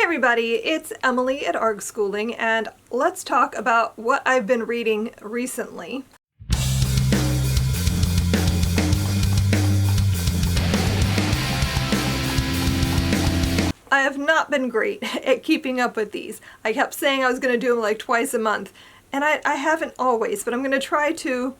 everybody, it's Emily at ARG Schooling, and let's talk about what I've been reading recently. I have not been great at keeping up with these. I kept saying I was going to do them like twice a month, and I haven't always, but I'm going to try to,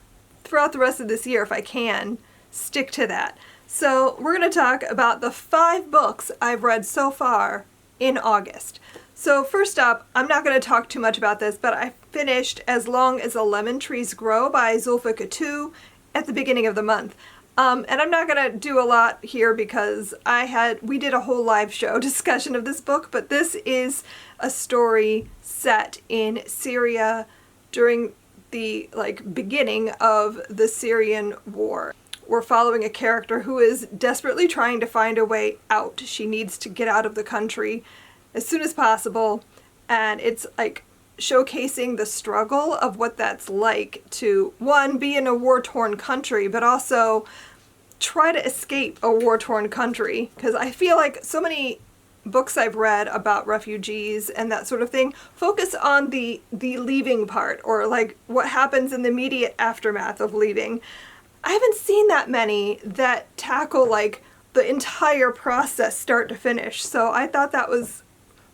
throughout the rest of this year if I can, stick to that. So we're going to talk about the 5 books I've read so far in August. So first up, I'm not going to talk too much about this, but I finished As Long as the Lemon Trees Grow by Zulfa Katouf at the beginning of the month. And I'm not going to do a lot here because we did a whole live show discussion of this book, but this is a story set in Syria during the beginning of the Syrian war. We're following a character who is desperately trying to find a way out. She needs to get out of the country as soon as possible, and it's like showcasing the struggle of what that's like to, one, be in a war-torn country, but also try to escape a war-torn country. Because I feel like so many books I've read about refugees and that sort of thing focus on the leaving part, or like what happens in the immediate aftermath of leaving. I haven't seen that many that tackle like the entire process start to finish, so I thought that was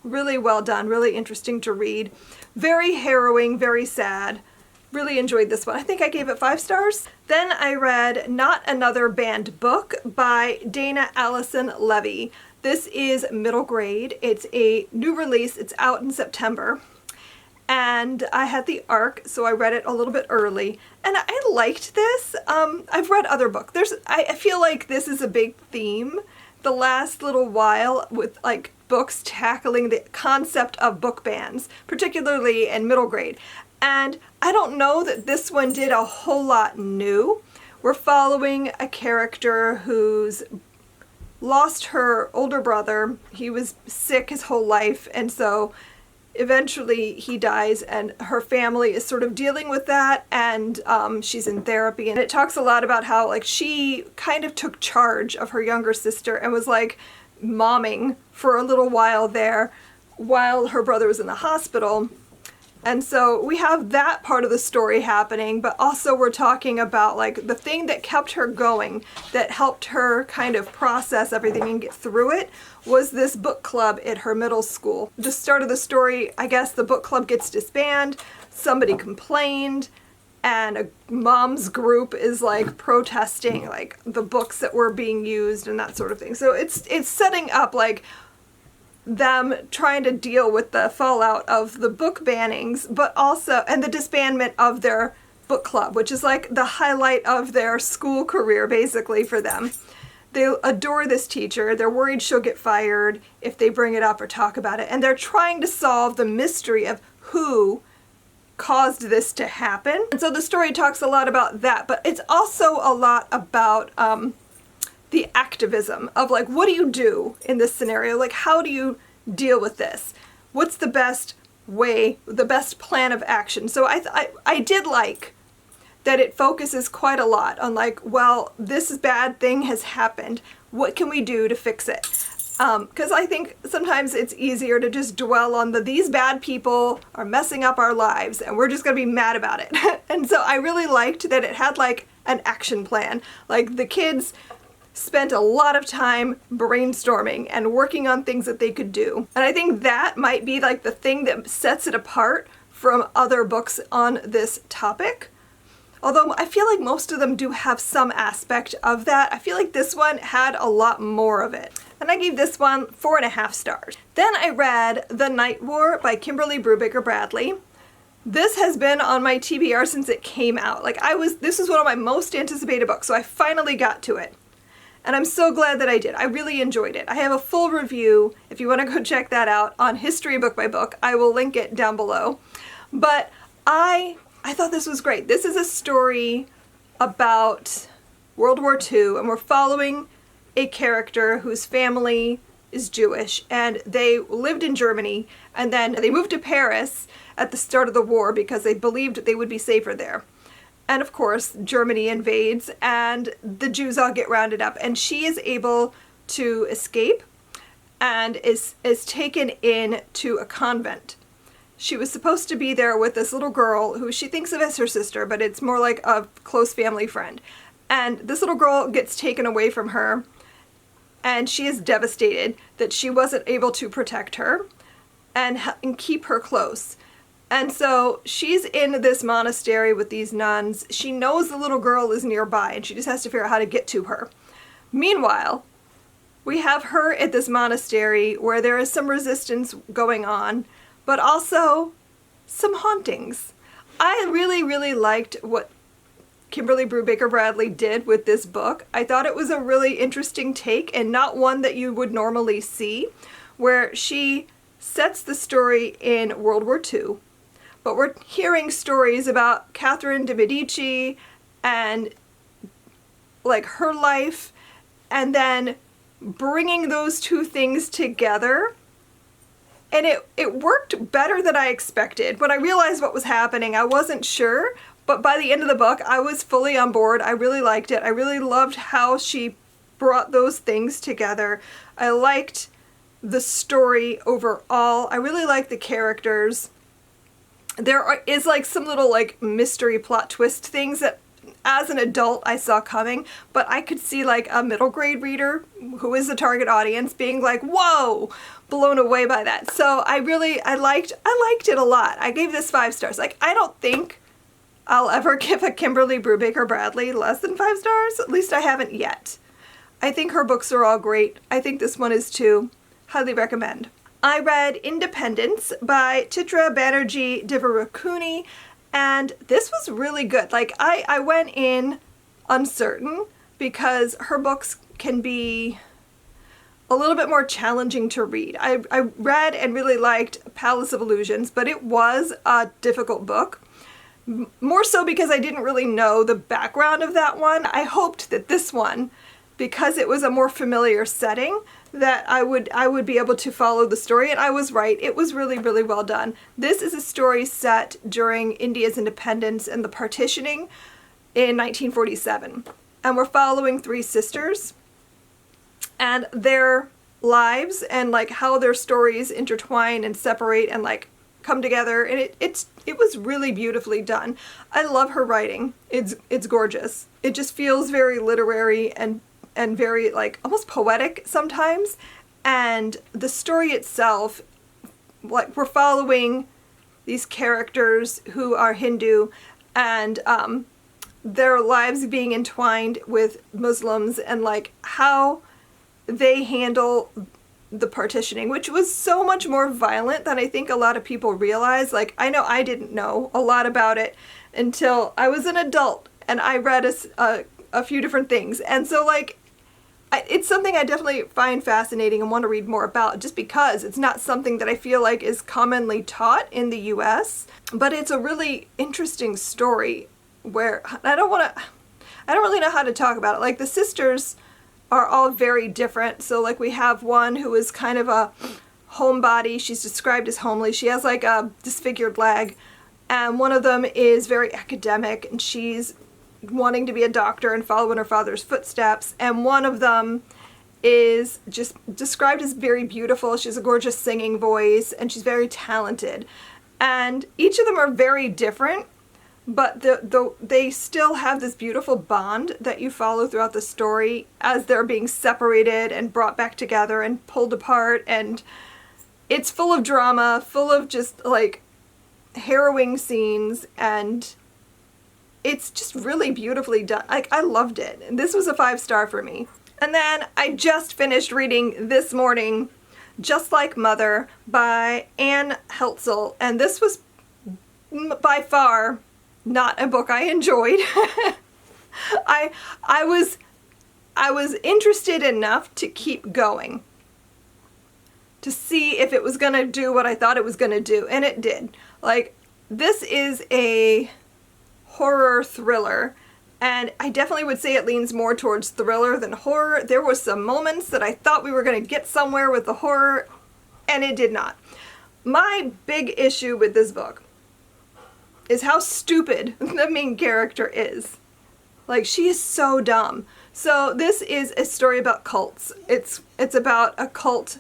really well done, really interesting to read. Very harrowing, very sad. Really enjoyed this one. I think I gave it 5 stars. Then I read Not Another Banned Book by Dana Allison Levy. This is middle grade. It's a new release. It's out in September. And I had the ARC, so I read it a little bit early. And I liked this. I've read other books. I feel like this is a big theme the last little while with like books tackling the concept of book bans, particularly in middle grade. And I don't know that this one did a whole lot new. We're following a character who's lost her older brother. He was sick his whole life, and so eventually he dies, and her family is sort of dealing with that, and she's in therapy. And it talks a lot about how like she kind of took charge of her younger sister and was like momming for a little while there while her brother was in the hospital. And so we have that part of the story happening, but also we're talking about like the thing that kept her going, that helped her kind of process everything and get through it, was this book club at her middle school. The start of the story, I guess the book club gets disbanded, somebody complained, and a mom's group is like protesting like the books that were being used and that sort of thing. So it's setting up like them trying to deal with the fallout of the book bannings, but also, and the disbandment of their book club, which is like the highlight of their school career basically for them. They adore this teacher. They're worried she'll get fired if they bring it up or talk about it. And they're trying to solve the mystery of who caused this to happen. And so the story talks a lot about that, but it's also a lot about the activism of like, what do you do in this scenario? Like, how do you deal with this? What's the best way, the best plan of action? So I did like that it focuses quite a lot on like, well, this bad thing has happened. What can we do to fix it? Because I think sometimes it's easier to just dwell on these bad people are messing up our lives and we're just gonna be mad about it. And so I really liked that it had like an action plan. Like the kids spent a lot of time brainstorming and working on things that they could do. And I think that might be like the thing that sets it apart from other books on this topic. Although I feel like most of them do have some aspect of that. I feel like this one had a lot more of it. And I gave this one 4.5 stars. Then I read The Night War by Kimberly Brubaker Bradley. This has been on my TBR since it came out. This is one of my most anticipated books, so I finally got to it. And I'm so glad that I did. I really enjoyed it. I have a full review, if you want to go check that out, on History Book by Book. I will link it down below. But I thought this was great. This is a story about World War II, and we're following a character whose family is Jewish, and they lived in Germany, and then they moved to Paris at the start of the war because they believed they would be safer there. And of course, Germany invades and the Jews all get rounded up, and she is able to escape and is taken in to a convent. She was supposed to be there with this little girl who she thinks of as her sister, but it's more like a close family friend. And this little girl gets taken away from her, and she is devastated that she wasn't able to protect her and keep her close. And so she's in this monastery with these nuns. She knows the little girl is nearby, and she just has to figure out how to get to her. Meanwhile, we have her at this monastery where there is some resistance going on, but also some hauntings. I really, really liked what Kimberly Brubaker Bradley did with this book. I thought it was a really interesting take, and not one that you would normally see, where she sets the story in World War II, but we're hearing stories about Catherine de Medici and like her life, and then bringing those two things together. And it worked better than I expected. When I realized what was happening, I wasn't sure, but by the end of the book, I was fully on board. I really liked it. I really loved how she brought those things together. I liked the story overall. I really liked the characters. There is like some little like mystery plot twist things that as an adult I saw coming, but I could see like a middle grade reader who is the target audience being like, whoa, blown away by that. So I liked it a lot. I gave this 5 stars. Like, I don't think I'll ever give a Kimberly Brubaker Bradley less than 5 stars. At least I haven't yet. I think her books are all great. I think this one is too. Highly recommend. I read Independence by Chitra Banerjee Divarakuni, and this was really good. Like, I went in uncertain because her books can be a little bit more challenging to read. I read and really liked Palace of Illusions, but it was a difficult book. More so because I didn't really know the background of that one. I hoped that this one, because it was a more familiar setting, that I would be able to follow the story, and I was right. It was really, really well done. This is a story set during India's independence and the partitioning in 1947. And we're following 3 sisters and their lives and like how their stories intertwine and separate and like come together, and it was really beautifully done. I love her writing. It's gorgeous. It just feels very literary and very like almost poetic sometimes. And the story itself, like, we're following these characters who are Hindu and their lives being entwined with Muslims and like how they handle the partitioning, which was so much more violent than I think a lot of people realize. Like, I know I didn't know a lot about it until I was an adult and I read a few different things. And so like, it's something I definitely find fascinating and want to read more about, just because it's not something that I feel like is commonly taught in the US, but it's a really interesting story where I don't really know how to talk about it. Like, the sisters are all very different. So like, we have one who is kind of a homebody. She's described as homely. She has like a disfigured leg. And one of them is very academic, and she's wanting to be a doctor and follow in her father's footsteps. And one of them is just described as very beautiful. She has a gorgeous singing voice and she's very talented. And each of them are very different, but they still have this beautiful bond that you follow throughout the story as they're being separated and brought back together and pulled apart. And it's full of drama, full of just like harrowing scenes, and it's just really beautifully done. Like, I loved it. And this was a 5-star for me. And then I just finished reading this morning Just Like Mother by Anne Heltzel. And this was by far not a book I enjoyed. I was interested enough to keep going, to see if it was going to do what I thought it was going to do. And it did. Like, this is a horror thriller, and I definitely would say it leans more towards thriller than horror. There were some moments that I thought we were going to get somewhere with the horror, and it did not. My big issue with this book is how stupid the main character is. Like, she is so dumb. So this is a story about cults. It's about a cult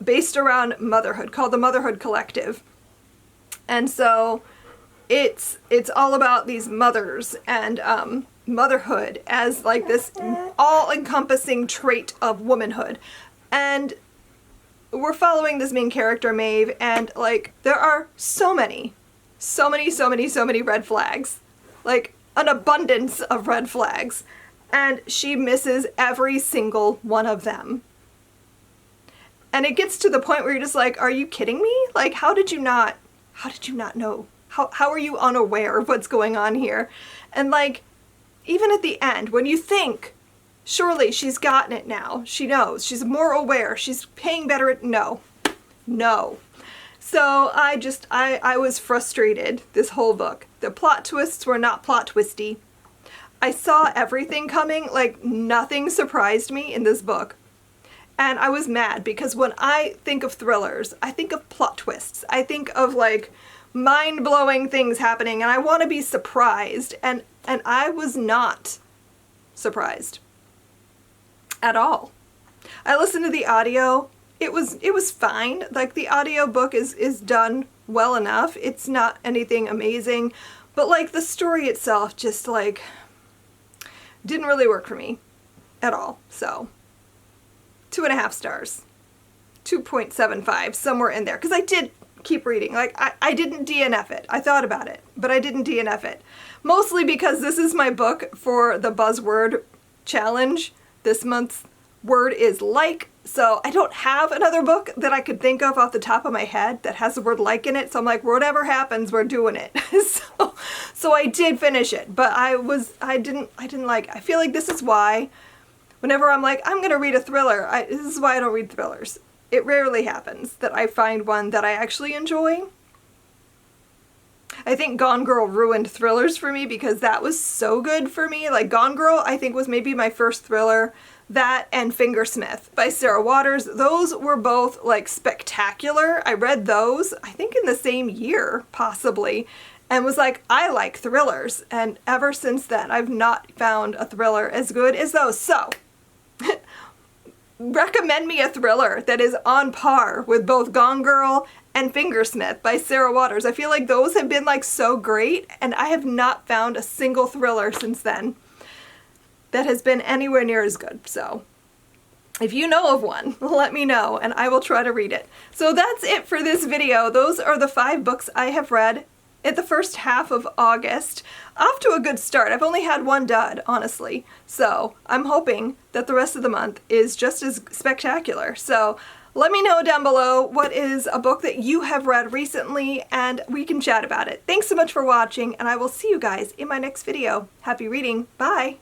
based around motherhood called The Motherhood Collective. And so it's all about these mothers and motherhood as like this all-encompassing trait of womanhood. And we're following this main character, Maeve, and like there are so many red flags. Like an abundance of red flags. And she misses every single one of them. And it gets to the point where you're just like, are you kidding me? Like, how did you not know? How are you unaware of what's going on here? And like, even at the end, when you think, surely she's gotten it now. She knows. She's more aware. She's paying better. No. So I was frustrated this whole book. The plot twists were not plot twisty. I saw everything coming, like nothing surprised me in this book. And I was mad because when I think of thrillers, I think of plot twists. I think of like mind-blowing things happening and I want to be surprised. And I was not surprised at all. I listened to the audio. It was fine. Like the audio book is done well enough. It's not anything amazing, but like the story itself just like didn't really work for me at all. So 2.5 stars, 2.75, somewhere in there. Because I did keep reading. Like I didn't DNF it. I thought about it, but I didn't DNF it. Mostly because this is my book for the buzzword challenge. This month's word is like. So I don't have another book that I could think of off the top of my head that has the word like in it. So I'm like, whatever happens, we're doing it. So I did finish it, but I didn't like, I feel like this is why whenever I'm like, I'm going to read a thriller, this is why I don't read thrillers. It rarely happens that I find one that I actually enjoy. I think Gone Girl ruined thrillers for me because that was so good for me. Like Gone Girl, I think was maybe my first thriller. That and Fingersmith by Sarah Waters. Those were both like spectacular. I read those, I think in the same year, possibly, and was like, I like thrillers. And ever since then, I've not found a thriller as good as those. So, recommend me a thriller that is on par with both Gone Girl and Fingersmith by Sarah Waters. I feel like those have been like so great, and I have not found a single thriller since then that has been anywhere near as good. So if you know of one, let me know and I will try to read it. So that's it for this video. Those are the 5 books I have read in the first half of August. Off to a good start. I've only had one dud, honestly. So I'm hoping that the rest of the month is just as spectacular. So let me know down below what is a book that you have read recently and we can chat about it. Thanks so much for watching and I will see you guys in my next video. Happy reading. Bye.